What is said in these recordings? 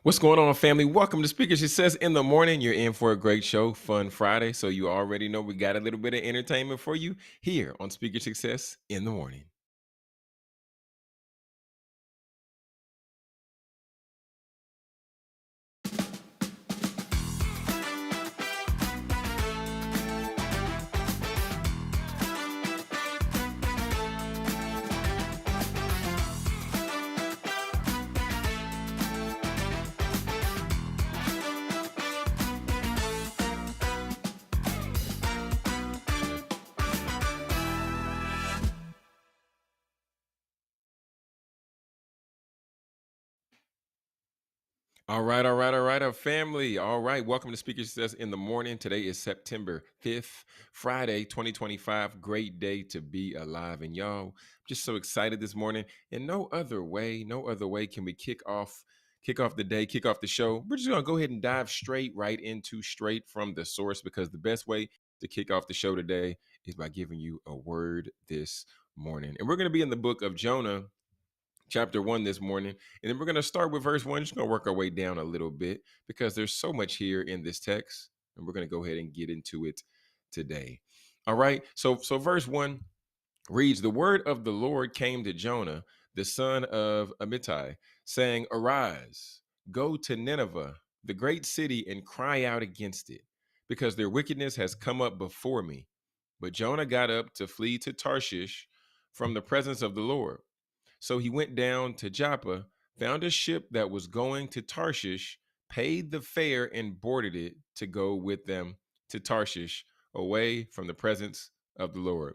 What's going on, family? Welcome to Speaker Success in the Morning. You're in for a great show, Fun Friday. So you already know we got a little bit of entertainment for you here on Speaker Success in the Morning. All right, our family. All right, welcome to Speaker Success in the Morning. Today is September 5th, Friday, 2025. Great day to be alive. And y'all, just so excited this morning. And no other way can we kick off the day, kick off the show. We're just gonna go ahead and dive straight from the source, because the best way to kick off the show today is by giving you a word this morning. And we're gonna be in the book of Jonah, chapter 1 this morning. And then we're going to start with verse 1. Just going to work our way down a little bit because there's so much here in this text. And we're going to go ahead and get into it today. All right. So verse 1 reads, "The word of the Lord came to Jonah, the son of Amittai, saying, Arise, go to Nineveh, the great city, and cry out against it, because their wickedness has come up before me." But Jonah got up to flee to Tarshish from the presence of the Lord. So he went down to Joppa, found a ship that was going to Tarshish, paid the fare, and boarded it to go with them to Tarshish, away from the presence of the Lord.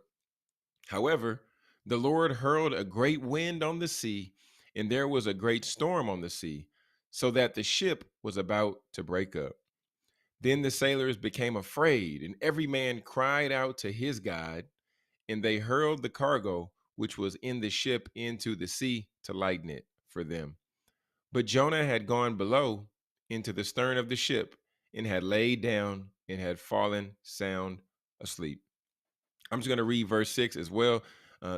However, the Lord hurled a great wind on the sea, and there was a great storm on the sea, so that the ship was about to break up. Then the sailors became afraid, and every man cried out to his God, and they hurled the cargo which was in the ship into the sea to lighten it for them. But Jonah had gone below into the stern of the ship, and had laid down and had fallen sound asleep. I'm just going to read verse 6 as well.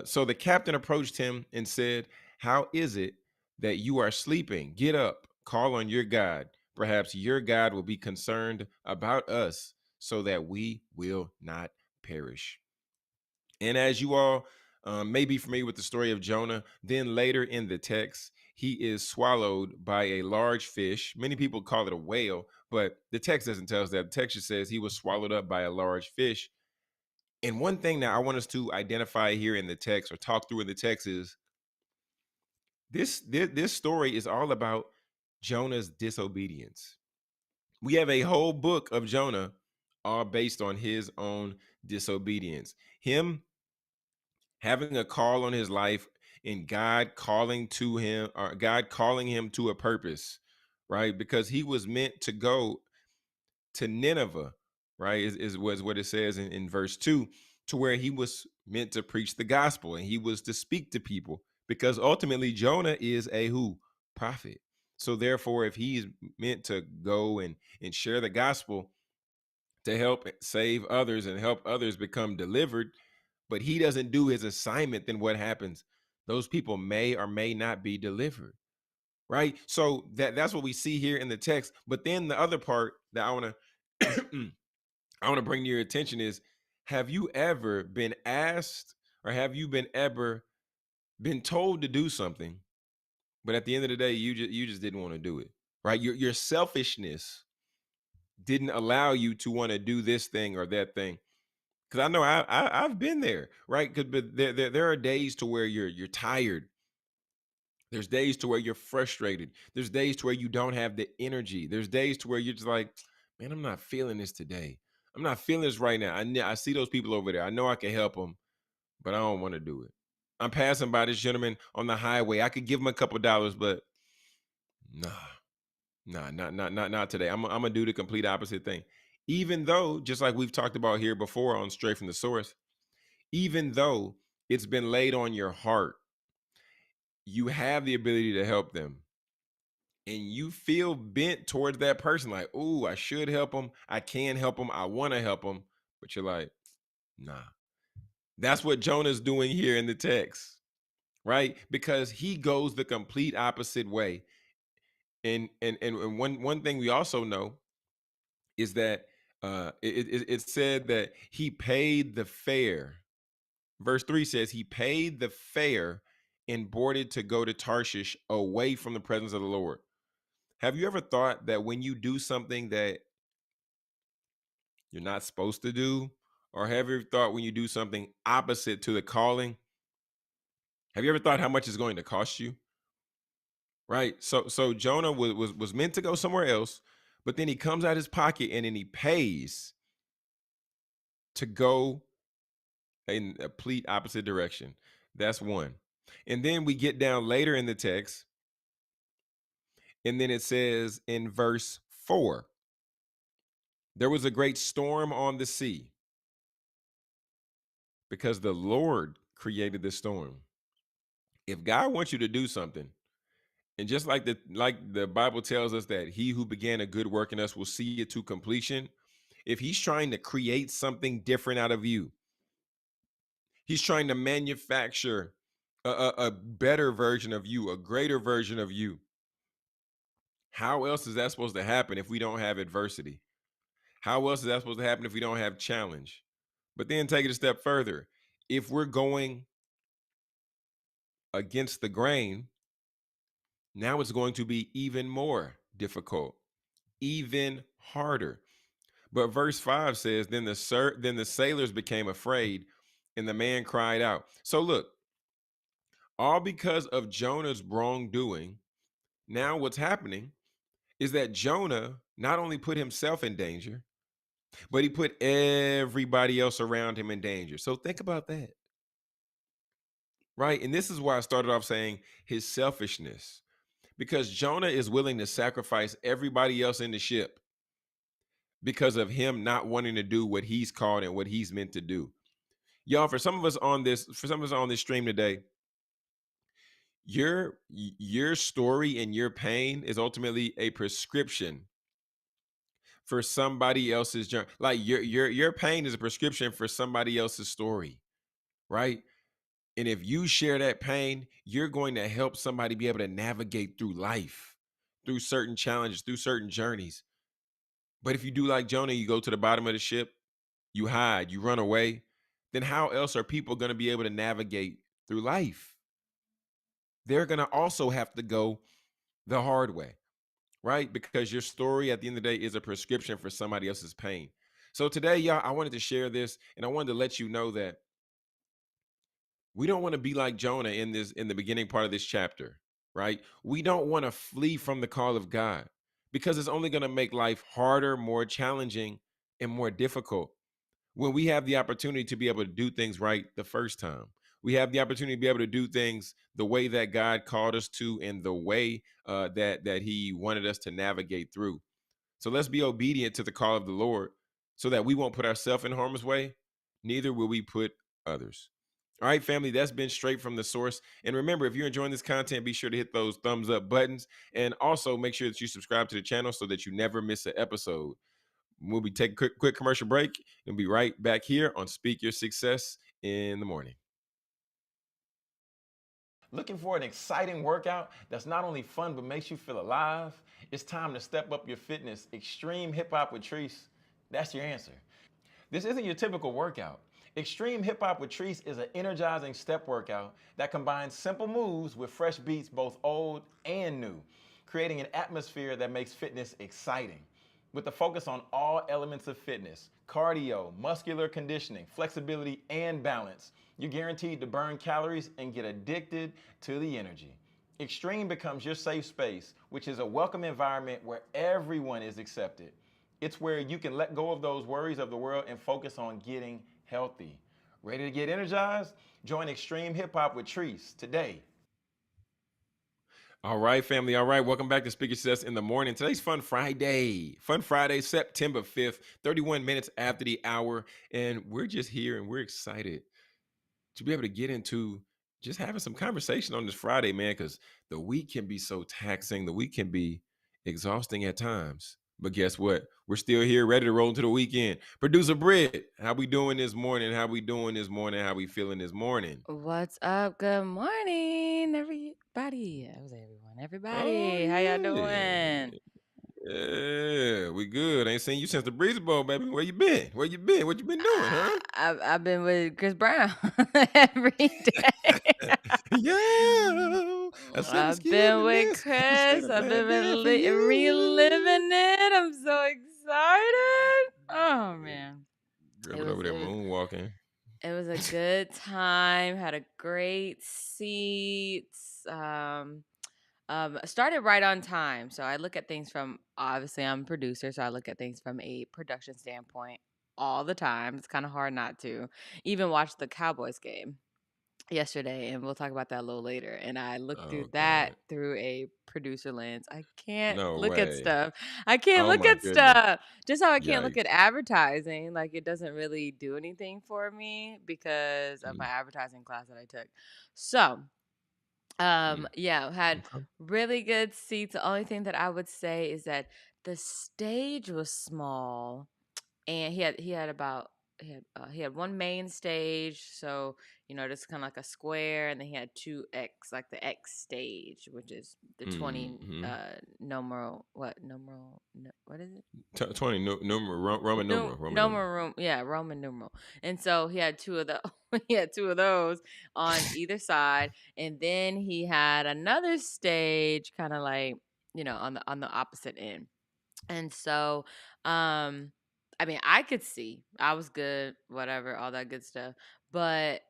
So the captain approached him and said, "How is it that you are sleeping? Get up, call on your God. Perhaps your God will be concerned about us, so that we will not perish." And as you all may be familiar with the story of Jonah, then later in the text, he is swallowed by a large fish. Many people call it a whale, but the text doesn't tell us that. The text just says he was swallowed up by a large fish. And one thing that I want us to identify here in the text, or talk through in the text, is this story is all about Jonah's disobedience. We have a whole book of Jonah all based on his own disobedience. Him having a call on his life, and God calling to him, or God calling him to a purpose, right? Because he was meant to go to Nineveh, right? Is was what it says in verse 2, to where he was meant to preach the gospel, and he was to speak to people, because ultimately Jonah is a who? Prophet. So therefore, if he's meant to go and share the gospel to help save others and help others become delivered, but he doesn't do his assignment, then what happens? Those people may or may not be delivered, right? So that's what we see here in the text. But then the other part that I want to I want to bring to your attention is, have you ever been asked, or have you been ever been told to do something, but at the end of the day you just didn't want to do it, right? Your selfishness didn't allow you to want to do this thing or that thing. Because I know I've been there, right? Because but there are days to where you're tired. There's days to where you're frustrated. There's days to where you don't have the energy. There's days to where you're just like, man, I'm not feeling this today. I'm not feeling this right now. I see those people over there. I know I can help them, but I don't want to do it. I'm passing by this gentleman on the highway. I could give him a couple dollars, but nah, not today. I'm gonna do the complete opposite thing. Even though, just like we've talked about here before on Straight from the Source, even though it's been laid on your heart, you have the ability to help them, and you feel bent towards that person, like, oh, I should help them, I can help them, I want to help them, but you're like, nah. That's what Jonah's doing here in the text, right? Because he goes the complete opposite way. And one thing we also know is that it said that he paid the fare. Verse 3 says he paid the fare and boarded to go to Tarshish away from the presence of the Lord. Have you ever thought that when you do something that you're not supposed to do, or have you ever thought when you do something opposite to the calling, have you ever thought how much it's going to cost you? Right. So Jonah was meant to go somewhere else, but then he comes out his pocket and then he pays to go in a complete opposite direction. That's one. And then we get down later in the text, and then it says in verse 4, there was a great storm on the sea because the Lord created the storm. If God wants you to do something, and just like the Bible tells us that he who began a good work in us will see it to completion, if he's trying to create something different out of you, he's trying to manufacture a better version of you, a greater version of you. How else is that supposed to happen if we don't have adversity? How else is that supposed to happen if we don't have challenge? But then take it a step further. If we're going against the grain, now it's going to be even more difficult, even harder. But verse 5 says, then the sailors became afraid, and the man cried out. So look, all because of Jonah's wrongdoing, now what's happening is that Jonah not only put himself in danger, but he put everybody else around him in danger. So think about that, right? And this is why I started off saying his selfishness, because Jonah is willing to sacrifice everybody else in the ship because of him not wanting to do what he's called and what he's meant to do. Y'all, for some of us on this stream today, your story and your pain is ultimately a prescription for somebody else's journey. Like your pain is a prescription for somebody else's story, right? And if you share that pain, you're going to help somebody be able to navigate through life, through certain challenges, through certain journeys. But if you do like Jonah, you go to the bottom of the ship, you hide, you run away, then how else are people going to be able to navigate through life? They're going to also have to go the hard way, right? Because your story at the end of the day is a prescription for somebody else's pain. So today, y'all, I wanted to share this, and I wanted to let you know that we don't want to be like Jonah in the beginning part of this chapter, right? We don't want to flee from the call of God because it's only going to make life harder, more challenging, and more difficult when we have the opportunity to be able to do things right the first time. We have the opportunity to be able to do things the way that God called us to, and the way that He wanted us to navigate through. So let's be obedient to the call of the Lord, so that we won't put ourselves in harm's way. Neither will we put others. All right, family, that's been straight from the source. And remember, if you're enjoying this content, be sure to hit those thumbs up buttons, and also make sure that you subscribe to the channel so that you never miss an episode. We'll be taking a quick commercial break and be right back here on Speak Your Success in the Morning. Looking for an exciting workout that's not only fun but makes you feel alive? It's time to step up your fitness. Extreme Hip Hop with Treese, that's your answer. This isn't your typical workout. Extreme Hip Hop with Treese is an energizing step workout that combines simple moves with fresh beats, both old and new, creating an atmosphere that makes fitness exciting. With a focus on all elements of fitness, cardio, muscular conditioning, flexibility, and balance, you're guaranteed to burn calories and get addicted to the energy. Extreme becomes your safe space, which is a welcome environment where everyone is accepted. It's where you can let go of those worries of the world and focus on getting healthy. Ready to get energized? Join Extreme Hip Hop with Treese today. All right, family. All right. Welcome back to Speaker Success in the Morning. Today's Fun Friday. Fun Friday, September 5th, 31 minutes after the hour. And we're just here and we're excited to be able to get into just having some conversation on this Friday, man, because the week can be so taxing. The week can be exhausting at times. But guess what? We're still here, ready to roll into the weekend. Producer Britt, how we doing this morning? How we doing this morning? How we feeling this morning? What's up? Good morning, everybody. That was everyone. Oh Everybody, how y'all yeah. doing? Yeah, we good. Ain't seen you since the Breeze Bowl, baby. Where you been? Where you been? What you been doing, huh? I've been with Chris Brown every day. Yo, I said a I've been with skittleness. I said Chris. a I've been black band for you. reliving it. I'm so excited. Oh man, Girl it been was over there it was moonwalking. it was a good time. Had a great seats. Started right on time. So I look at things from, obviously I'm a producer, so I look at things from a production standpoint all the time. It's kind of hard not to. Even watch the Cowboys game yesterday, and we'll talk about that a little later. And I looked through that Okay. through a producer lens. I can't No look at way. stuff. I can't Oh look my at goodness. stuff. Just how I can't look Yikes. at advertising. Like it doesn't really do anything for me because of my Mm, advertising class that I took. So mm. yeah, had Okay. really good seats. The only thing that I would say is that the stage was small, and he had one main stage, so just kind of like a square, and then he had two X, like the X stage, which is the 20 Mm-hmm. numeral, what is it? 20 Roman No, numeral. Roman no numeral. more room. Yeah, Roman numeral. And so he had two of the he had two of those on either side, and then he had another stage, kind of like on the opposite end. And so, um, I mean, I could see, I was good, whatever, all that good stuff, but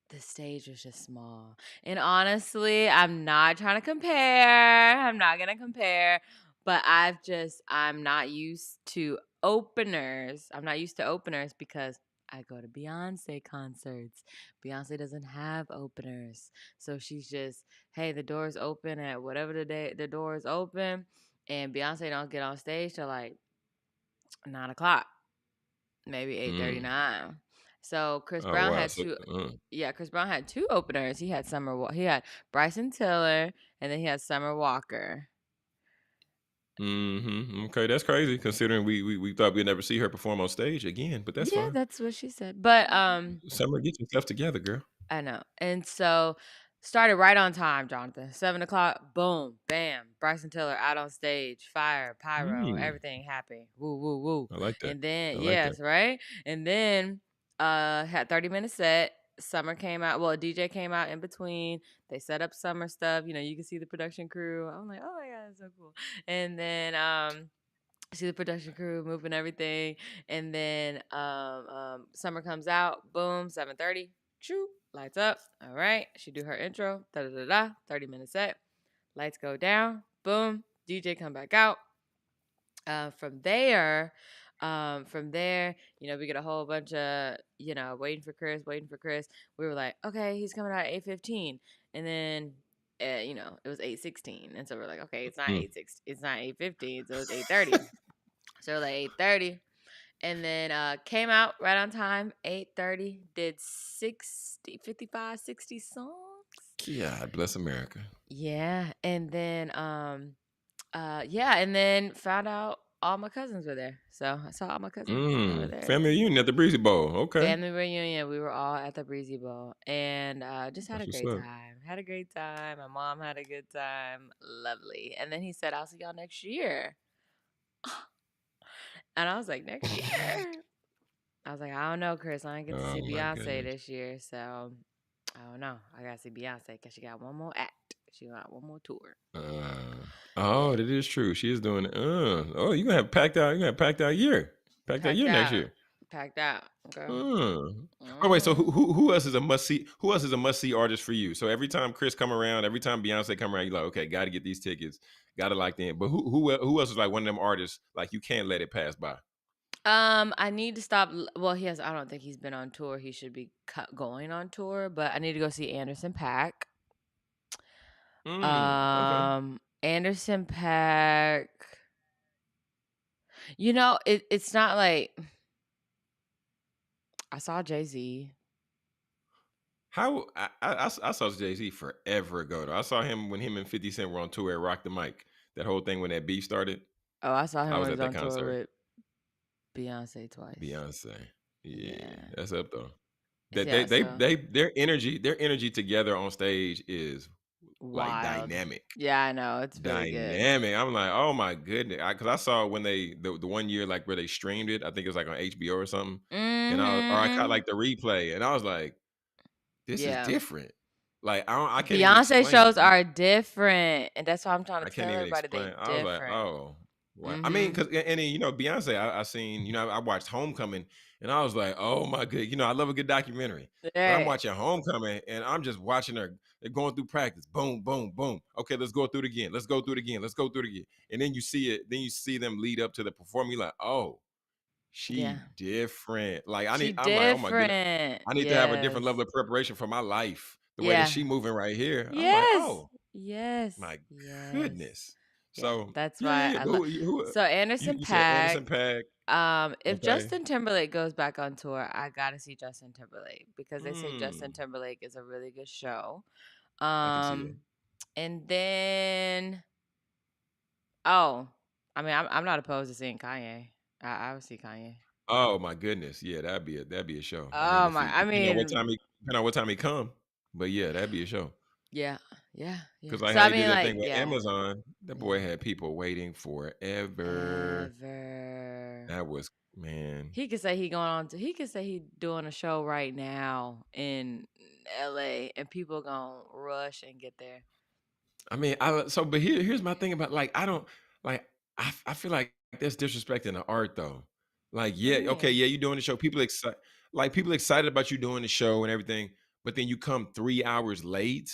the stage was just small. And honestly, I'm not trying to compare. I'm not going to compare, but I'm not used to openers. I'm not used to openers because I go to Beyonce concerts. Beyonce doesn't have openers. So she's just, hey, the door's open at whatever the day the door is open. And Beyonce don't get on stage till like 9 o'clock, maybe Mm. 8:39. So Chris Oh Brown wow. had So two. Yeah, Chris Brown had two openers. He had Bryson Tiller, and then he had Summer Walker. mm-hmm. Okay, that's crazy considering we thought we'd never see her perform on stage again, but that's Yeah, fine. that's what she said. But Summer, get yourself together, girl. I know. And so started right on time, Jonathan. 7 o'clock, boom, bam. Bryson Tiller out on stage, fire, pyro, Mm. everything happy. Woo, woo, woo. I like that. And then, I like that. yes, right? And then had 30 minute set. Summer came out. Well, a DJ came out in between. They set up summer stuff. You can see the production crew. I'm like, oh my God, that's so cool. And then see the production crew moving everything, and then Summer comes out, boom, 7:30, choo, lights up. All right, she do her intro, 30-minute set, lights go down, boom, DJ come back out. From there, we get a whole bunch of waiting for Chris. We were like, okay, he's coming out at 8:15, and then it was 8:16, and so we're like, okay, it's not Mm. 8:6, it's not 8:15, so it's 8:30. So like 8:30, and then came out right on time. 8:30, did 60, 55, 60 songs. God bless America. Yeah, and then and then found out all my cousins were there. So I saw all my cousins over Mm. there. Family reunion at the Breezy Bowl. Okay. Family reunion. We were all at the Breezy Bowl, and just had That's a what's great up. time. Had a great time. My mom had a good time. Lovely. And then he said, "I'll see y'all next year." And I was like, "Next year?" I was like, I don't know, Chris. I didn't get to Oh see my Beyonce goodness. this year, so I don't know. I gotta see Beyonce because she got one more act. She got one more tour. Oh, Yeah, that is true. She is doing it. Oh, you gonna have packed out. You gonna have packed out year. Packed out packed year next out, year. packed out. Okay. Oh wait, so hmm who else is a must see? Who else is a must see artist for you? So every time Chris come around, every time Beyonce come around, you like, okay, got to get these tickets, got to lock in. But who else is like one of them artists like you can't let it pass by? I need to stop. Well, he has. I don't think he's been on tour. He should be going on tour, but I need to go see Anderson Pack. Okay. Anderson Pack. It's not like I saw Jay-Z. How I saw Jay Z forever ago though. I saw him when him and 50 Cent were on tour at Rock the Mic. That whole thing when that beef started. Oh, I saw him I when was he at was that on tour concert. with Beyonce twice. Beyonce. Yeah, Yeah. that's up though. That Yeah, so their energy together on stage is like Wild. dynamic. Yeah, I know. It's really good. Dynamic. I'm like, oh my goodness. Because I saw it when the 1 year like where they streamed it. I think it was like on HBO or something. And I caught Mhm. like the replay and I was like, this is Yeah. different. Like I can't even Beyonce explain it. shows are different, and that's why I'm trying I to can't tell even everybody they explain. I was like, different. oh, wow. I mean, Mhm. because and then, Beyonce, I seen, I watched Homecoming, and I was like, oh my good, I love a good documentary. But I'm Right. watching Homecoming, and I'm just watching her. They're going through practice. Boom, boom, boom. Okay, let's go through it again. Let's go through it again. Let's go through it again. And then you see it. Then you see them lead up to the performance. You're like, oh, she Yeah. different. Like She I'm like, oh my goodness, different. I need to have a different Yes. level of preparation for my life. The way that Yeah. she moving right here, I'm like, Yes. oh. Yes. My Yes. goodness. Yeah, So, that's yeah, yeah, why yeah, I but love. who So Anderson you said Paak. Anderson .Paak, If okay. Justin Timberlake goes back on tour, I gotta see Justin Timberlake because they say Justin Mm, Timberlake is a really good show. I can see that. Um, and then oh, I mean, I'm not opposed to seeing Kanye. I would see Kanye. Oh my goodness. Yeah, that'd be a show. I mean, Oh if my, he I depending on what mean, time he come, but yeah, that'd be a show. yeah, yeah, yeah. 'Cause like So how I he did mean, that like, thing with yeah, Amazon, that boy yeah, had people waiting forever. ever. That was man. He could say he going on to. He could say he doing a show right now in L.A. and people gonna rush and get there. I mean, but here's my thing about like I don't like I feel like that's disrespecting the art though. Like, What yeah, do you okay, mean? yeah, you doing the show. People excited about you doing the show and everything, but then you come 3 hours late.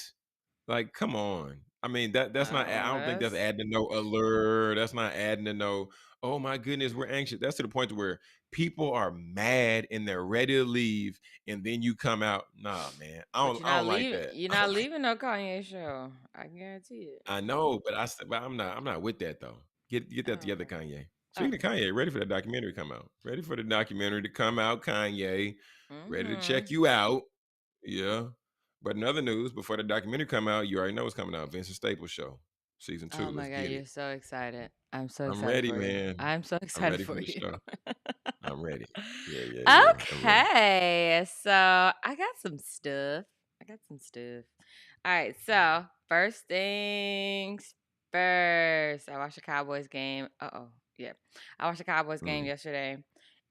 Like, come on. I mean, that's not I Oh, don't think that's that's adding to no allure. That's not adding to no, oh my goodness, we're anxious. That's to the point where people are mad and they're ready to leave, and then you come out. Nah, man. but I don't like that. You're I don't not like leaving no Kanye show. I guarantee it. I know, but I'm not with that though. Get that Oh, together, okay. Kanye. Speaking of Okay. Kanye, ready for that documentary to come out. Ready for the documentary to come out, Kanye. Ready to Mm-hmm. check you out. Yeah. But in other news, before the documentary come out, you already know what's coming out. Vincent Staples show. Season Oh 2. my Let's God, get it. you're so excited. I'm so I'm excited ready, for you. man. I'm so I'm excited ready for for the you. show. I'm ready. Yeah, yeah, yeah. I'm ready. Okay, so I got some stuff. I got some stuff. All right, so first things first. I watched the Cowboys game. Yeah. I watched the Cowboys game Mm, yesterday.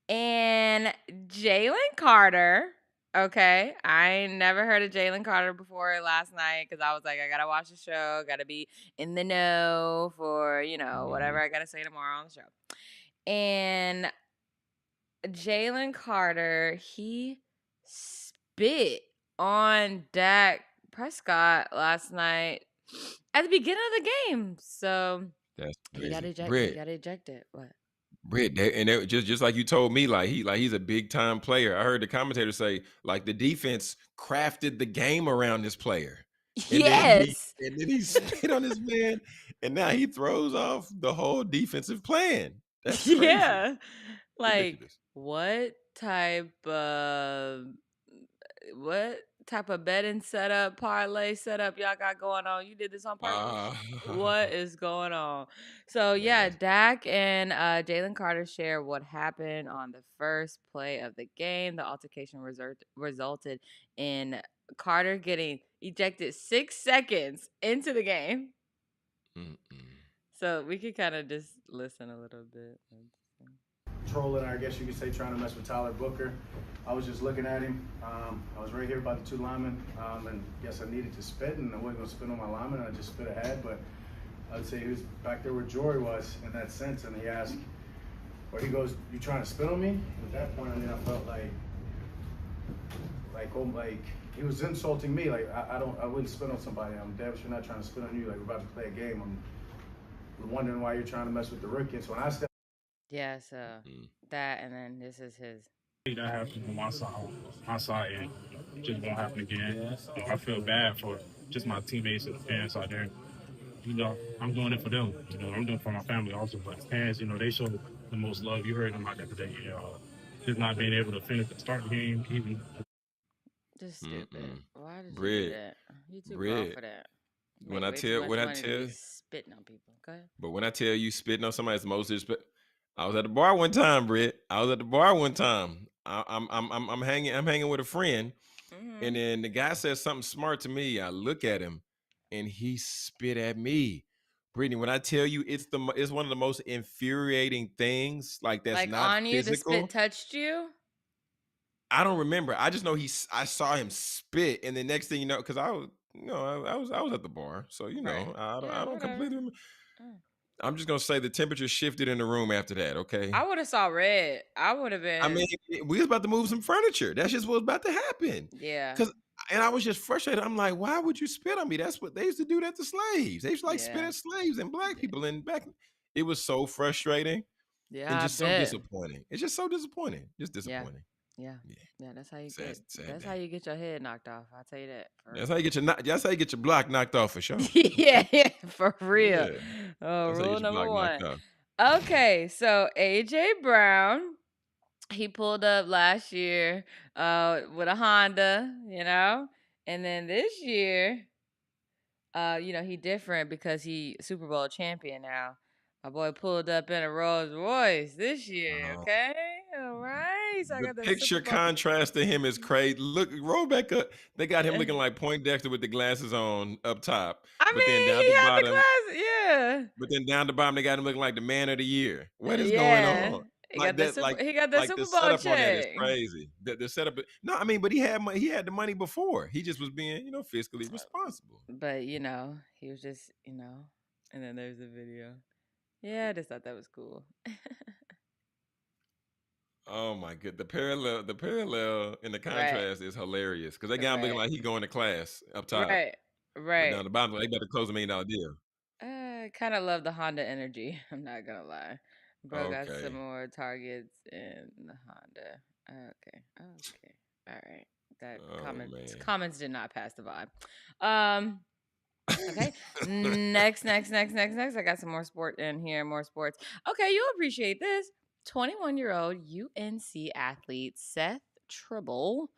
And Jalen Carter, okay, I ain't never heard of Jalen Carter before last night because I was like, I gotta watch the show, gotta be in the know for, mhm. whatever I gotta say tomorrow on the show. And Jalen Carter, he spit on Dak Prescott last night at the beginning of the game. So That's he got crazy. ejected. He Britt, got ejected. What? just like you told me, he's a big time player. I heard the commentator say like the defense crafted the game around this player, and then he Yes. and then he spit on this man, and now he throws off the whole defensive plan. That's crazy, Yeah. Like ridiculous. what type of betting setup, parlay setup y'all got going on? You did this on purpose. Ah, What is going on? So yeah, man, Dak and Jalen Carter share what happened on the first play of the game. The altercation resulted in Carter getting ejected 6 seconds into the game. mm-mm. So we could kind of just listen a little bit. Trolling, I guess you could say, trying to mess with Tyler Booker. I was just looking at him. I was right here by the two linemen, and guess I needed to spit, and I wasn't going to spit on my lineman. I just spit ahead, but I'd say he was back there where Jory was in that sense, and he asked, or he goes, "You trying to spit on me?" At that point, I mean, I felt like he was insulting me. Like I wouldn't spit on somebody. I'm damn sure not trying to spit on you. Like we're about to play a game. I'm wondering why you're trying to mess with the rookie. And so when I stepped. Yeah, so that, and then this is his. That happened on my side, and it just won't happen again. I feel bad for just my teammates and fans out there. I'm doing it for them. I'm doing it for my family also. But fans, they show the most love. You heard them out there today. Just not being able to finish the start the game, even. Just stupid. Mm-mm. Why did you do Brit, that? You too grown Brit. for that. You When make I way too tell, much when I money to be tell, spitting on people. Go ahead. but when I tell you spitting on somebody's the most disrespect. I was at the bar one time, Britt. I was at the bar one time. I'm hanging with a friend, and Mm-hmm. then the guy says something smart to me. I look at him, and he spit at me. Brittany, when I tell you it's one of the most infuriating things, like that's Like not on you, the spit physical. touched you. I don't remember. I just know I saw him spit, and the next thing you know, because I was, I was at the bar, so Right. I Yeah. don't Whatever. completely. Mm. I'm just gonna say the temperature shifted in the room after that. Okay. I would have saw red. I would have I mean, been. we was about to move some furniture. That's just what was about to happen. Yeah. Cause and I was just frustrated. I'm like, why would you spit on me? That's what they used to do that to slaves. They used to like spit Yeah. at slaves and black Yeah. people. And back, it was so frustrating and Yeah. I just so bet. disappointing. It's just so disappointing. Just Yeah. disappointing. Yeah. Yeah. Yeah. That's how you Sad, get. sad That's how day. you get your head knocked off. I'll tell you that for That's real. how you get your that's how you get your block knocked off for sure. Yeah, yeah, for real. Yeah. That's how you Rule get your number block knocked one. off. Okay, so AJ Brown, he pulled up last year with a Honda, and then this year, he different because he Super Bowl champion now. My boy pulled up in a Rolls Royce this year. Oh, Okay, all right. So I the got that Super picture Bowl. contrast to him is crazy. Look, roll back up. They got him Yeah. looking like Poindexter with the glasses on up top, I but then mean, down he the had the bottom, glass. Yeah. they got him looking like the man of the year. What is going Yeah. on? Like that, He got that like the Super Bowl setup on that is check. crazy. The setup, no, I mean, but he had money. He had the money before. He just was being, fiscally responsible. But he was just, and then there's the video. Yeah, I just thought that was cool. Oh my good. The parallel in the Right. contrast is hilarious because they got him looking Right. like he going to class up top, Right. but Right. down the bottom, they better close $1 million deal. I kind of love the Honda energy. I'm not gonna lie. Bro got some Okay. more targets in the Honda. Okay. Okay. All right. That Oh man. comments did not pass the vibe. Um. Okay. Next. I got some more sport in here. More sports. Okay, you'll appreciate this. 21-year-old UNC athlete Seth Tribble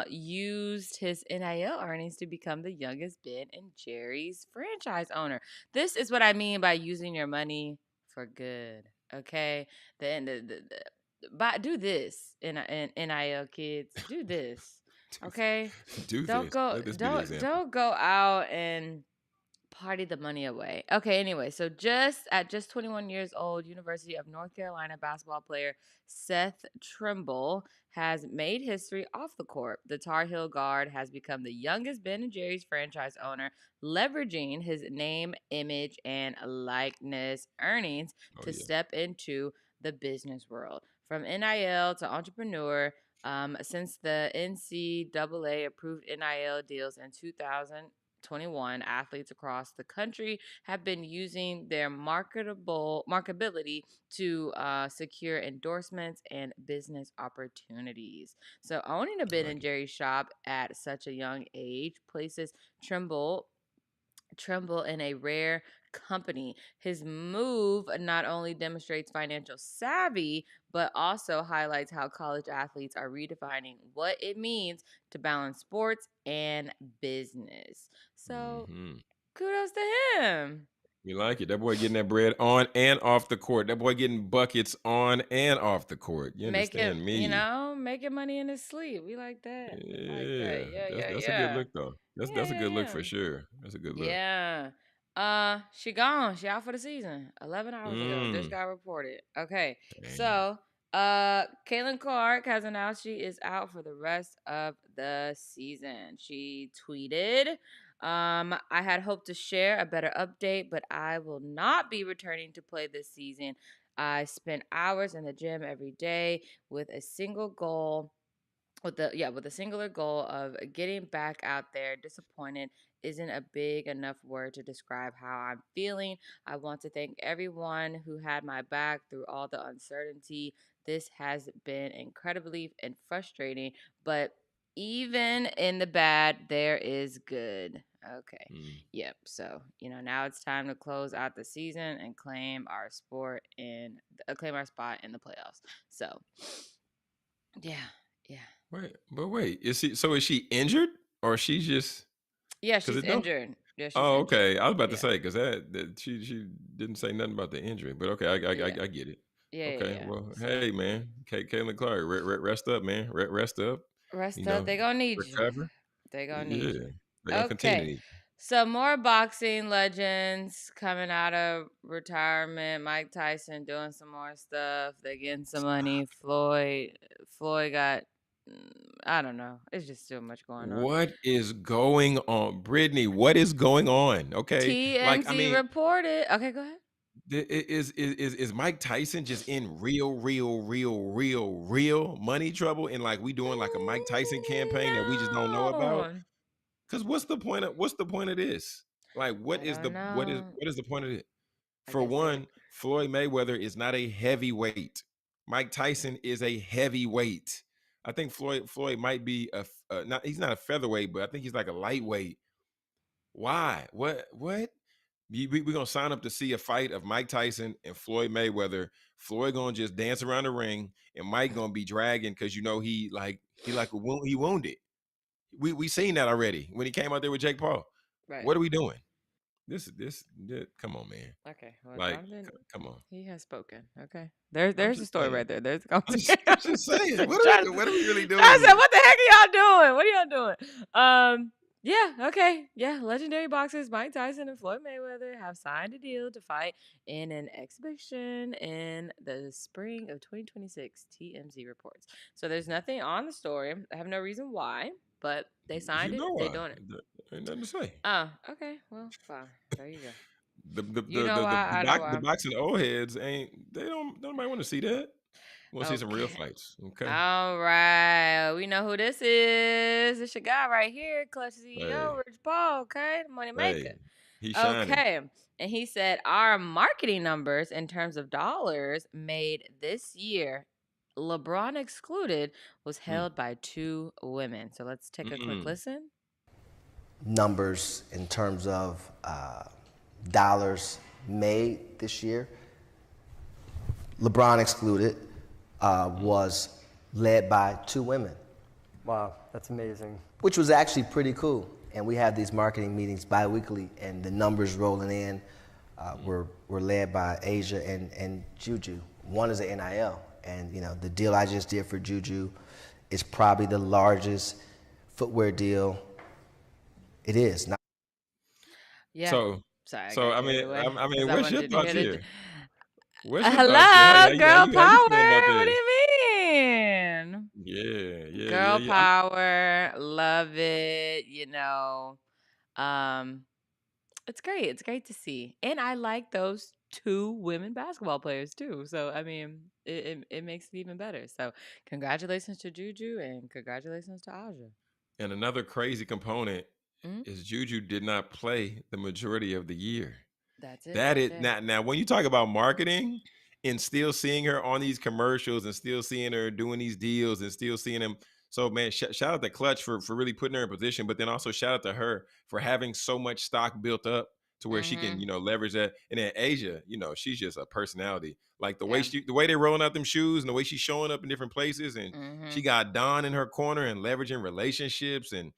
used his NIL earnings to become the youngest Ben and Jerry's franchise owner. This is what I mean by using your money for good. Okay. Do this in NIL kids. Do this. Okay. Do Don't this. go Let this be the don't example. don't go out and party the money away. Okay, anyway, so just 21 years old, University of North Carolina basketball player Seth Trimble has made history off the court. The Tar Heel guard has become the youngest Ben and Jerry's franchise owner, leveraging his name, image, and likeness earnings Oh to yeah. step into the business world. From NIL to entrepreneur, since the NCAA approved NIL deals in 2021, athletes across the country have been using their markability to secure endorsements and business opportunities. So, owning a I Ben like and it. Jerry's shop at such a young age places Trimble Trumbull in a rare company. His move not only demonstrates financial savvy, but also highlights how college athletes are redefining what it means to balance sports and business. So, Hmm. kudos to him. You like it. That boy getting that bread on and off the court. That boy getting buckets on and off the court. You Making, understand me? making money in his sleep. We like that. We like that. Yeah. Yeah, That's yeah, that's a good yeah. look though. That's Yeah, a yeah, good look yeah. for sure. That's a good look. Yeah. She gone. She out for the season. 11 hours ago. Just Mm. got reported. Okay. Dang. So, Caitlin Clark has announced she is out for the rest of the season. She tweeted, I had hoped to share a better update, but I will not be returning to play this season. I spent hours in the gym every day with a single goal with a singular goal of getting back out there. Disappointed isn't a big enough word to describe how I'm feeling. I want to thank everyone who had my back through all the uncertainty. This has been incredibly and frustrating, but even in the bad there is good. Okay. Mm. Yep. So, now it's time to close out the season and claim our spot in the playoffs. So, yeah. Yeah. Wait. Is she injured or she's just Yeah, because she's it don't? injured. Yeah, she's Oh, injured. okay. I was about to Yeah. say because that she didn't say nothing about the injury, but okay, Yeah. I get it. Yeah, yeah, Okay, yeah. well, So hey man, Caitlin Clark, rest up, man, rest up. You rest up. know, They gonna need you. recover. They gonna need Yeah, you. they gonna continue to Okay. need. Some more boxing legends coming out of retirement. Mike Tyson doing some more stuff. They getting some money. Floyd got, I don't know. It's just too much going on. What is going on, Brittany? What is going on? Okay, like I TMZ mean, reported. Okay, go ahead. is Mike Tyson just in real money trouble? And like we doing like a Mike Tyson campaign that we just don't know about? No, Because what's the point of this? Like, I don't know. what is the point of it? I For guess they. one, Floyd Mayweather is not a heavyweight. Mike Tyson is a heavyweight. I think Floyd might be not he's not a featherweight, but I think he's like a lightweight. Why? What? We gonna sign up to see a fight of Mike Tyson and Floyd Mayweather. Floyd gonna just dance around the ring, and Mike gonna be dragging because he wounded. We seen that already when he came out there with Jake Paul. Right. What are we doing? Come on, man. Okay. Well, Like, Jonathan, come on. he has spoken. Okay. I'm There's the just story saying. right there. There's the I'm conversation. just saying. Jonathan, What are we really doing Jonathan, here? what the heck are y'all doing? What are y'all doing? Yeah, okay. Yeah, legendary boxers Mike Tyson and Floyd Mayweather have signed a deal to fight in an exhibition in the spring of 2026, TMZ reports. So there's nothing on the story. I have no reason why, but they You signed it. know They why? doing it. Ain't nothing to say. Oh, okay. Well, fine. There you go. The the You the know the the, why, the, I know box, the why. boxing old heads ain't they don't nobody want to see that. Want to see some real Okay. fights. Okay. All right. We know who this is. It's your guy right here, Clutch Hey, CEO, Rich Paul, okay? The money maker. hey, he's shining. Okay. And he said our marketing numbers in terms of dollars made this year, LeBron excluded, was Mm, held by two women. So let's take a quick mm-mm. listen. Numbers in terms of dollars made this year, LeBron excluded, was led by two women, Wow, that's amazing. which was actually pretty cool. And we have these marketing meetings bi-weekly, and the numbers rolling in were led by Asia and Juju. One is an NIL, and the deal I just did for Juju is probably the largest footwear deal it is. Not Yeah. So Sorry, I so got I carried mean away I because mean I what's wanted your you to thoughts hear here? the. What's your thoughts here? Hello, girl How you feeling about power. this? What do you mean? Girl Yeah. power, love it. Um, it's great. It's great to see, and I like those two women basketball players too. So I mean, it makes it even better. So congratulations to Juju and congratulations to Aja. And another crazy component Mhm. is Juju did not play the majority of the year. That's it That right is there. now when you talk about marketing and still seeing her on these commercials and still seeing her doing these deals and still seeing them. So man, shout out to Clutch for really putting her in position, but then also shout out to her for having so much stock built up to where she can, Mhm. leverage that. And then Asia, she's just a personality. Like Yeah. the way they're rolling out them shoes and the way she's showing up in different places, and she Mhm. got Don in her corner and leveraging relationships. And I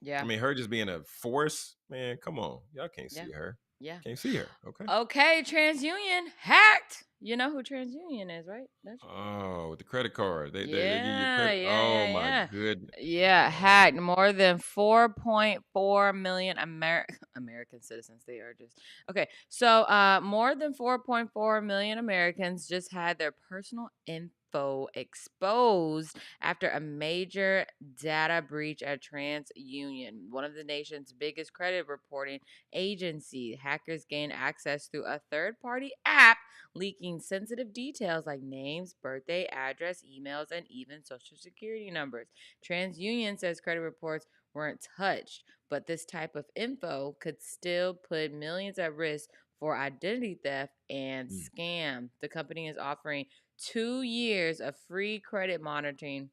Yeah. mean, her just being a force, man. Come on, y'all can't Yeah. see her. Yeah. Can't see her. Okay. Okay, TransUnion hacked. You know who TransUnion is, right? Don't you? Oh, with the credit card. They give you Yeah, credit. yeah, Oh yeah, my yeah. goodness. Yeah, hacked more than 4.4 million American citizens. They are just okay. So, more than 4.4 million Americans just had their personal info exposed after a major data breach at TransUnion, one of the nation's biggest credit reporting agency. Hackers gained access through a third-party app, leaking sensitive details like names, birthday, address, emails, and even social security numbers. TransUnion says credit reports weren't touched, but this type of info could still put millions at risk for identity theft and Mm, scam. The company is offering 2 years of free credit monitoring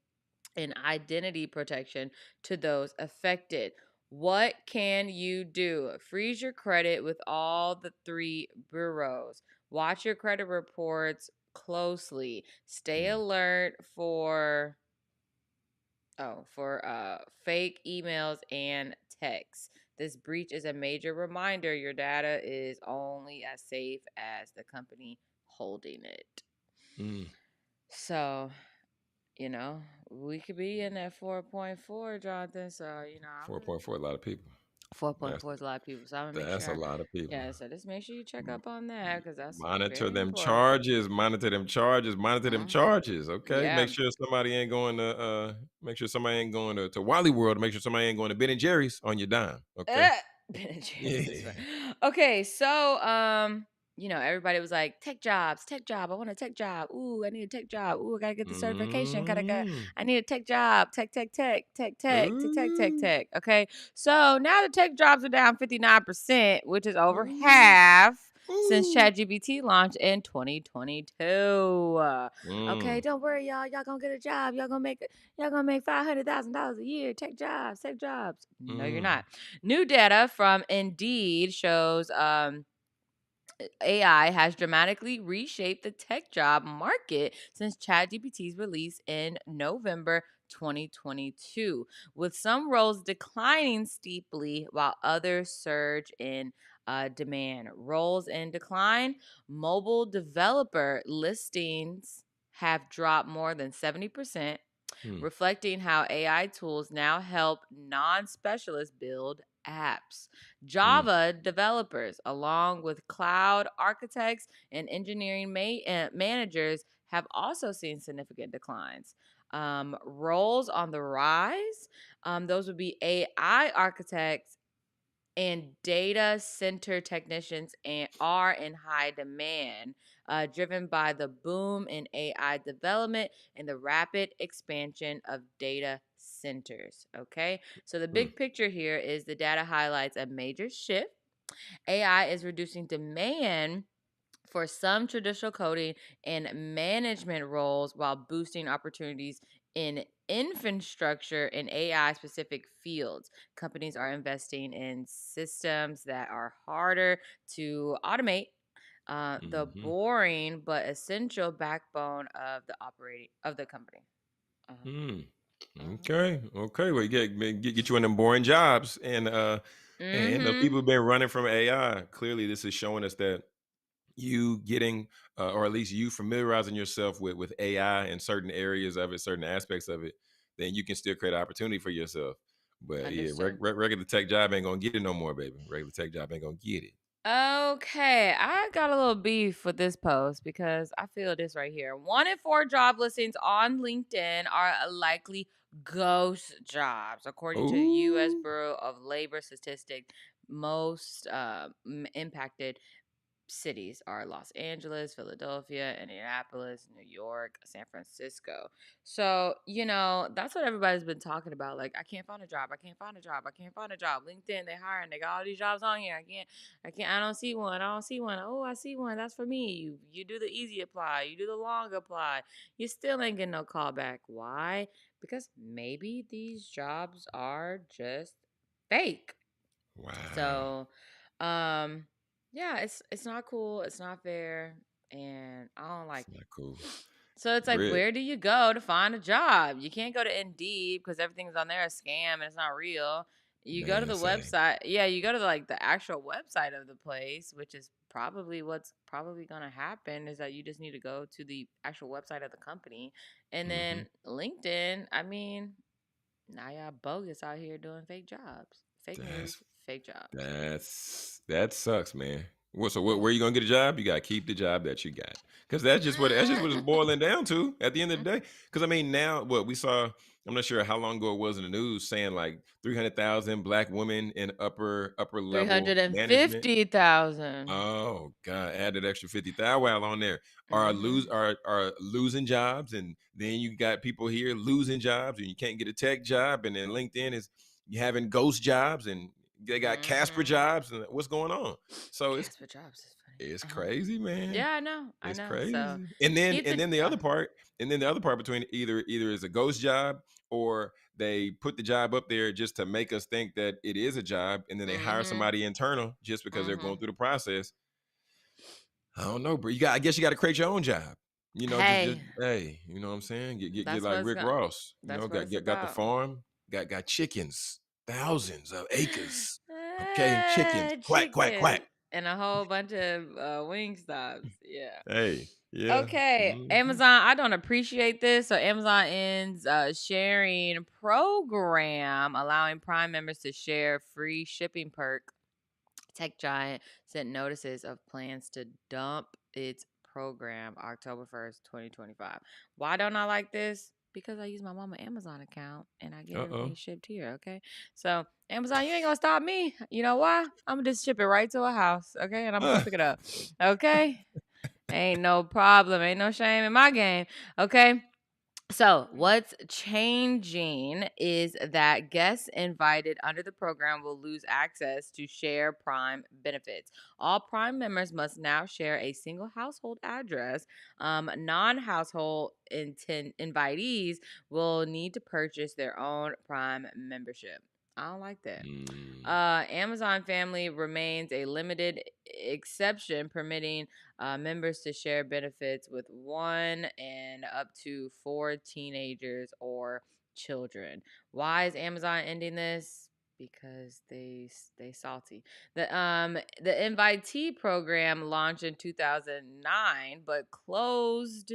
and identity protection to those affected. What can you do? Freeze your credit with all the three bureaus. Watch your credit reports closely. Stay mm, alert for fake emails and texts. This breach is a major reminder your data is only as safe as the company holding it. mm. So, we could be in that 4.4, Jonathan. So, 4.4, a lot of people. That's 4.4 is a lot of people, so I'm gonna make that's a sure. lot of people. Yeah, so just make sure you check up on that because that's Monitor very them important. charges, monitor them charges, monitor them Mm, charges. Okay. yeah. Make sure somebody ain't going to Wally World, make sure somebody ain't going to Ben and Jerry's on your dime. Okay. Eh, Ben and Jerry's is Yeah. right. Okay, so everybody was like, tech jobs, tech job. I want a tech job. Ooh, I need a tech job. Ooh, I gotta get the certification. Mm. I need a tech job. Tech, tech, tech, tech, tech, tech, tech, tech, Ooh. tech. Okay. So now the tech jobs are down 59%, which is over Ooh. half since Ooh. ChatGPT launched in 2022. Okay, Mm. don't worry, y'all. Y'all gonna get a job. Y'all gonna make $500,000 a year. Tech jobs, tech jobs. No, you're Mm. not. New data from Indeed shows AI has dramatically reshaped the tech job market since ChatGPT's release in November 2022, with some roles declining steeply while others surge in demand. Roles in decline: mobile developer listings have dropped more than 70%, Mm. reflecting how AI tools now help non specialists build apps. Mm. Java developers, along with cloud architects and engineering managers, have also seen significant declines. Roles on the rise, those would be AI architects and data center technicians are in high demand, driven by the boom in AI development and the rapid expansion of data centers. Okay, so the Mm. big picture here is the data highlights a major shift. AI is reducing demand for some traditional coding and management roles while boosting opportunities in infrastructure and AI specific fields. Companies are investing in systems that are harder to automate. The Mhm. boring but essential backbone of the operating of the company. Uh-huh. Mm. Uh-huh. Okay. Okay. Well, get you in them boring jobs, and those Mm-hmm. people have been running from AI. Clearly, this is showing us that you getting, or at least you familiarizing yourself with AI in certain areas of it, certain aspects of it, then you can still create opportunity for yourself. But yeah, Understood. regular tech job ain't gonna get it no more, baby. Regular tech job ain't gonna get it. Okay, I got a little beef with this post because I feel this right here. 1 in 4 job listings on LinkedIn are likely ghost jobs, according to the U.S. Ooh. Bureau of Labor Statistics. Most impacted cities are Los Angeles, Philadelphia, Indianapolis, New York, San Francisco. So, that's what everybody's been talking about. Like, I can't find a job. I can't find a job. I can't find a job. LinkedIn, they hiring. They got all these jobs on here. I don't see one. I don't see one. Oh, I see one. That's for me. You do the easy apply. You do the long apply. You still ain't getting no call back. Why? Because maybe these jobs are just fake. Wow. So, um, yeah, it's not cool. It's not fair, and I don't It's like it. not cool. So it's like, Britt, where do you go to find a job? You can't go to Indeed because everything's on there a scam and it's not real. You go to man, the say, website. Yeah, you go to the actual website of the place, which is probably what's probably gonna happen is that you just need to go to the actual website of the company, and hmm then LinkedIn. I mean, now y'all bogus out here doing fake jobs, fake that's news, fake jobs. that sucks, man. Where you gonna get a job? You gotta keep the job that you got, because that's just what it's boiling down to at the end of the day. Because I mean, now what we saw, I'm not sure how long ago it was in the news saying like 300,000 black women in upper Three level hundred and management. fifty thousand. Oh God, added extra 50,000 on there. Mm-hmm. Are losing jobs, and then you got people here losing jobs, and you can't get a tech job, and then LinkedIn is you having ghost jobs, and they got Casper Mm-hmm. jobs, and what's going on? So Casper Jobs is it's funny. Uh-huh. crazy, man. Yeah, I know. I It's know. So crazy. And then keep and the. then the other part, between either is a ghost job, or they put the job up there just to make us think that it is a job, and then they hire Mm-hmm. somebody internal just because they're Mm-hmm. going through the process. I don't know, bro. I guess you got to create your own job. Just Hey, hey, you know what I'm saying? Get that's like what it's Rick going. Ross. That's what it's Got the about. farm, got chickens, thousands of acres. Okay, chickens, quack quack Chicken. quack. and a whole bunch of wing stops. Yeah. Hey, yeah. Okay, Mhm. Amazon, I don't appreciate this. So Amazon ends sharing program allowing Prime members to share free shipping perk. Tech giant sent notices of plans to dump its program October 1st, 2025. Why don't I like this? Because I use my mama Amazon account and I get everything Uh-oh. shipped here, okay? So, Amazon, you ain't gonna stop me. You know why? I'm gonna just ship it right to a house, okay? And I'm gonna come pick it up, okay? Ain't no problem. Ain't no shame in my game, okay? So, what's changing is that guests invited under the program will lose access to share Prime benefits. All Prime members must now share a single household address. Non household invitees will need to purchase their own Prime membership. I don't like that. Mm. Amazon Family remains a limited exception, permitting members to share benefits with one and up to 4 teenagers or children. Why is Amazon ending this? Because they salty. The invitee program launched in 2009 but closed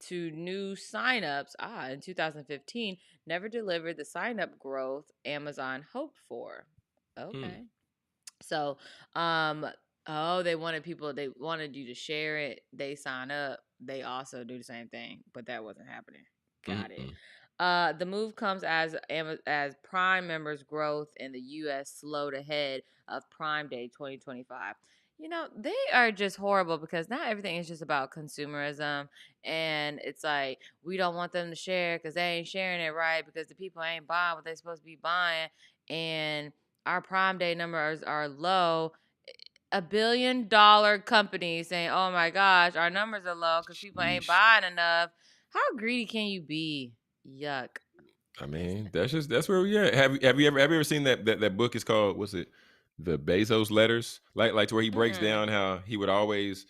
to new signups in 2015, never delivered the sign up growth Amazon hoped for. Mm. Okay. So, um, oh, they wanted you to share it. They sign up. They also do the same thing, but that wasn't happening. Got it. Mm-mm. The move comes as Prime members' growth in the U.S. slowed ahead of Prime Day 2025. You know, they are just horrible because now everything is just about consumerism. And it's like, we don't want them to share because they ain't sharing it right because the people ain't buying what they're supposed to be buying. And our Prime Day numbers are low. $1 billion company saying, "Oh my gosh, our numbers are low because people ain't Yeesh. buying enough." How greedy can you be? Yuck. I That's mean, that's where we at. Have you ever seen that book is called, what's it? The Bezos letters? Like to where he breaks mm-mm, down how he would always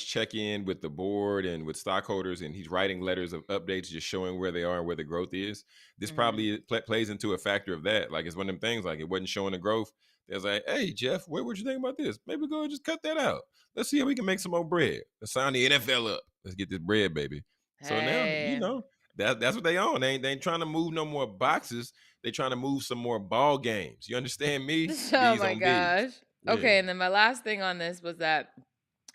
check in with the board and with stockholders, and he's writing letters of updates just showing where they are and where the growth is. This mm-hmm. probably plays into a factor of that. Like, it's one of them things, like, it wasn't showing the growth. They was like, "Hey, Jeff, what you think about this? Maybe go and just cut that out. Let's see how we can make some more bread. Let's sign the NFL up. Let's get this bread, baby." So now, Hey. that's what they on. They ain't trying to move no more boxes. They trying to move some more ball games. You understand me? Oh B's my on B's. gosh. Yeah. Okay, and then my last thing on this was that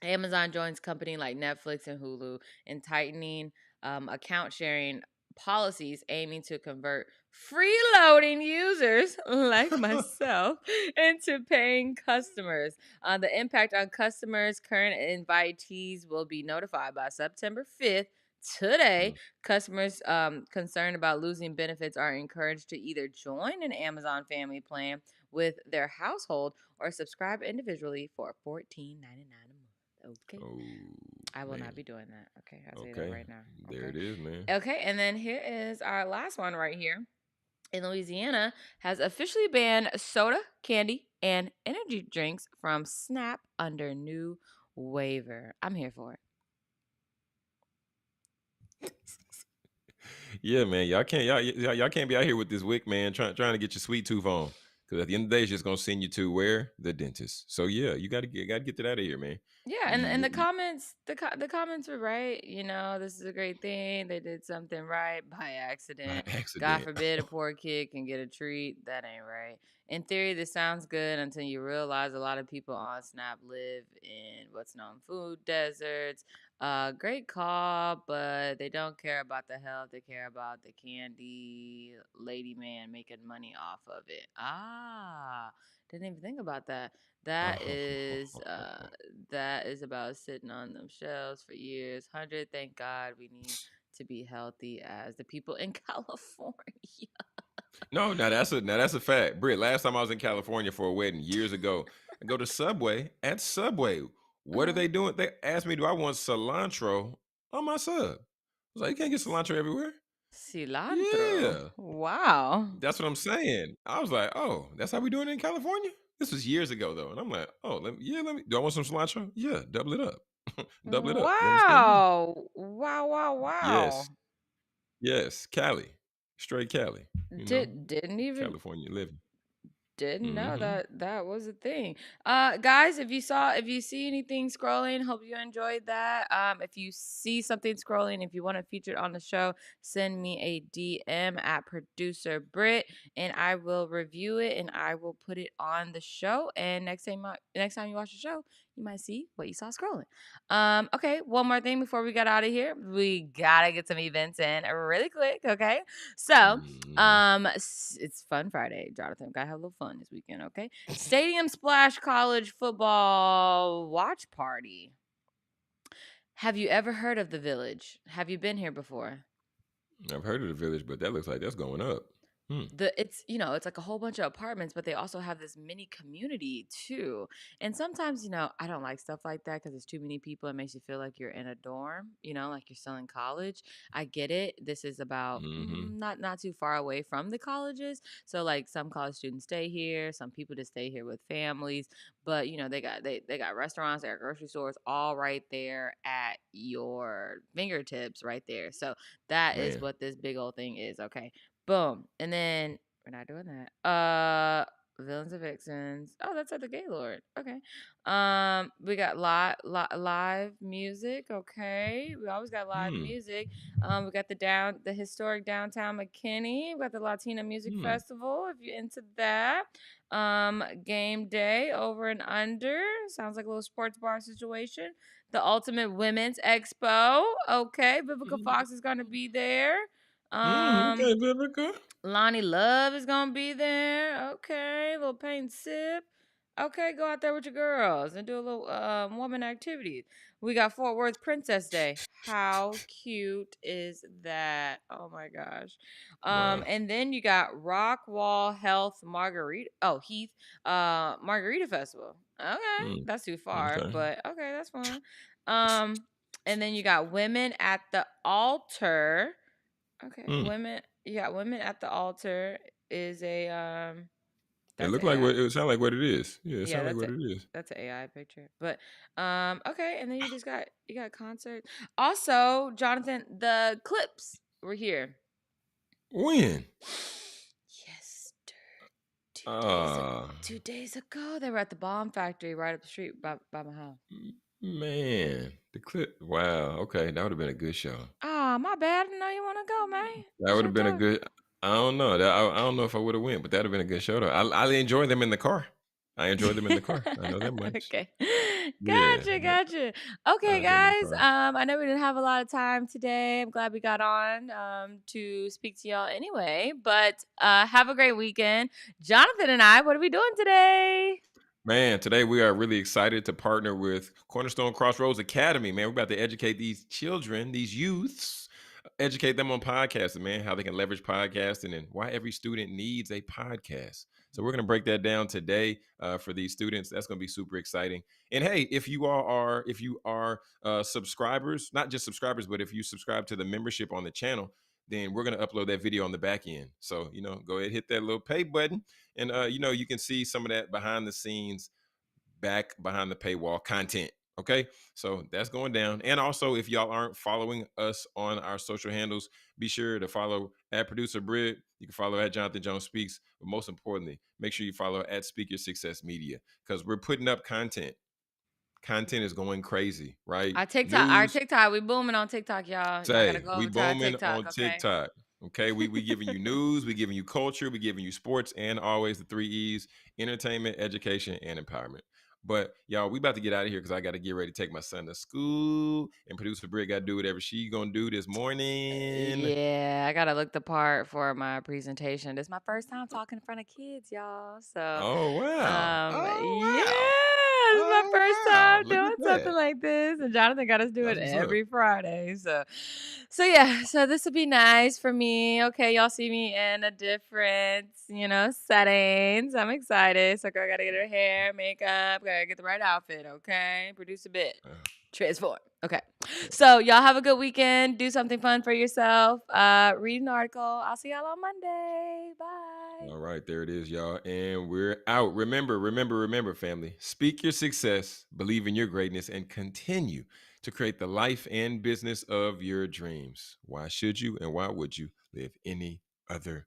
Amazon joins company like Netflix and Hulu in tightening account sharing policies aiming to convert freeloading users like myself into paying customers. The impact on customers, current invitees will be notified by September 5th. Today, Mm. customers concerned about losing benefits are encouraged to either join an Amazon family plan with their household or subscribe individually for $14.99 a month. Okay. Oh I will not man. be doing that. Okay. I'll tell you that Okay. right now. There Okay. it is, man. Okay. And then here is our last one right here. In Louisiana, has officially banned soda, candy, and energy drinks from SNAP under new waiver. I'm here for it. Yeah, man. Y'all can't be out here with this wick, man, trying to get your sweet tooth on. Because at the end of the day, it's just gonna send you to where? The dentist. So yeah, you gotta get that out of here, man. Yeah, and You, the comments, the comments were right. You know, this is a great thing. They did something right by by accident. God accident. forbid a poor kid can get a treat. That ain't right. In theory, this sounds good until you realize a lot of people on Snap live in what's known food deserts. Great call, but they don't care about the health. They care about the candy lady man making money off of it. Didn't even think about that. That is uh that is about sitting on them shelves for years. 100, thank God we need to be healthy as the people in California. No, now that's a fact. Britt, last time I was in California for a wedding years ago, I go to Subway. At Subway, what are Uh-huh. they doing? They asked me, do I want cilantro on my sub? I was like, you can't get cilantro everywhere. Cilantro. Yeah, Wow. that's what I'm saying. I was like, oh, that's how we doing it in California? This was years ago though, and I'm like, oh, let me. Do I want some cilantro? Yeah, double it up, double it up. You understand me? Wow. Wow, wow, wow. Yes, yes, Cali, straight Cali. Didn't even California living. Didn't know Mm-hmm. that was a thing. Guys, if you see anything scrolling, hope you enjoyed that. If you see something scrolling, if you want to feature it on the show, send me a DM at producer Britt, and I will review it and I will put it on the show. And next time you watch the show, you might see what you saw scrolling. Okay, one more thing before we get out of here. We gotta get some events in really quick, okay? So Mm-hmm. it's Fun Friday, Jonathan. Gotta have a little fun this weekend, okay? Stadium Splash College football watch party. Have you ever heard of the Village? Have you been here before? I've heard of the Village, but that looks like that's going up. It's like a whole bunch of apartments, but they also have this mini community too. And sometimes, I don't like stuff like that because it's too many people. It makes you feel like you're in a dorm, like you're still in college. I get it. This is about Mm-hmm. not too far away from the colleges. So like some college students stay here, some people just stay here with families. But they got restaurants, they got grocery stores all right there at your fingertips right there. So that is Man. what this big old thing is. Okay. Boom. And then we're not doing that. Villains and Vixens. Oh, that's at the Gaylord. Okay. We got live music. Okay. We always got live Hmm. music. We got the historic downtown McKinney. We got the Latina Music Hmm. Festival if you're into that. Game day over and under. Sounds like a little sports bar situation. The Ultimate Women's Expo. Okay. Vivica Fox is gonna be there. Um, Okay, Vivica. Lonnie Love is gonna be there. Okay, little paint and sip. Okay, go out there with your girls and do a little woman activities. We got Fort Worth Princess Day. How cute is that? Oh my gosh. Wow. And then you got Rockwall Health Margarita. Oh, Heath Margarita Festival. Okay, Mm. that's too far, Okay. but okay, that's fun. Um, and then you got Women at the Altar. Okay, Mm. women at the altar is a It that's looked like AI. what it sound like what it is. Yeah, it Yeah, sound like what it is. that's an AI picture. But okay, and then you got concerts. Also, Jonathan, the clips were here. When? Yesterday, Uh 2 days ago, they were at the Bomb Factory right up the street by my house. man. The clip. Wow. Okay. That would have been a good show. Ah, my bad. I didn't know you want to go, man. That I would should have have been a told you. good. I don't know. I don't know if I would have went, but that would have been a good show though. I enjoy them in the car. I enjoyed them in the car. I know that much. Okay. Yeah. Gotcha. I Okay, enjoyed them in the guys. car. I know we didn't have a lot of time today. I'm glad we got on to speak to y'all anyway. But have a great weekend. Jonathan and I, what are we doing today? Man, today we are really excited to partner with Cornerstone Crossroads Academy. Man, we're about to educate these children, these youths, educate them on podcasting, man, how they can leverage podcasting and why every student needs a podcast. So we're going to break that down today for these students. That's going to be super exciting. And hey, if you are subscribers, not just subscribers, but if you subscribe to the membership on the channel, then we're going to upload that video on the back end. So, go ahead, hit that little pay button. And you can see some of that behind the scenes, back behind the paywall content. Okay, so that's going down. And also, if y'all aren't following us on our social handles, be sure to follow at Producer Britt. You can follow at Jonathan Jones Speaks. But most importantly, make sure you follow at Speaker Success Media because we're putting up content. Content is going crazy, right? Our News. TikTok, we booming on TikTok, y'all. Y'all gotta Say go we over to our booming TikTok, on okay? TikTok. Okay, we giving you news, we giving you culture, we giving you sports, and always the 3 E's: entertainment, education, and empowerment. But y'all, we about to get out of here because I got to get ready to take my son to school, and producer Britt got to do whatever she gonna do this morning. Yeah, I gotta look the part for my presentation. This is my first time talking in front of kids, y'all. So, Oh wow! yeah, Oh wow! this is my Oh first wow! time Look doing at something that. like this, and Jonathan got us do it That's what's up. every Friday. So yeah, so this will be nice for me. Okay, y'all see me in a different, settings. I'm excited. So, girl, gotta get her hair, makeup, gotta get the right outfit. Okay, produce a bit. Uh, Transform. Okay. So y'all have a good weekend. Do something fun for yourself. Read an article. I'll see y'all on Monday. Bye. All right, there it is, y'all. And we're out. Remember, family. Speak your success, believe in your greatness, and continue to create the life and business of your dreams. Why should you and why would you live any other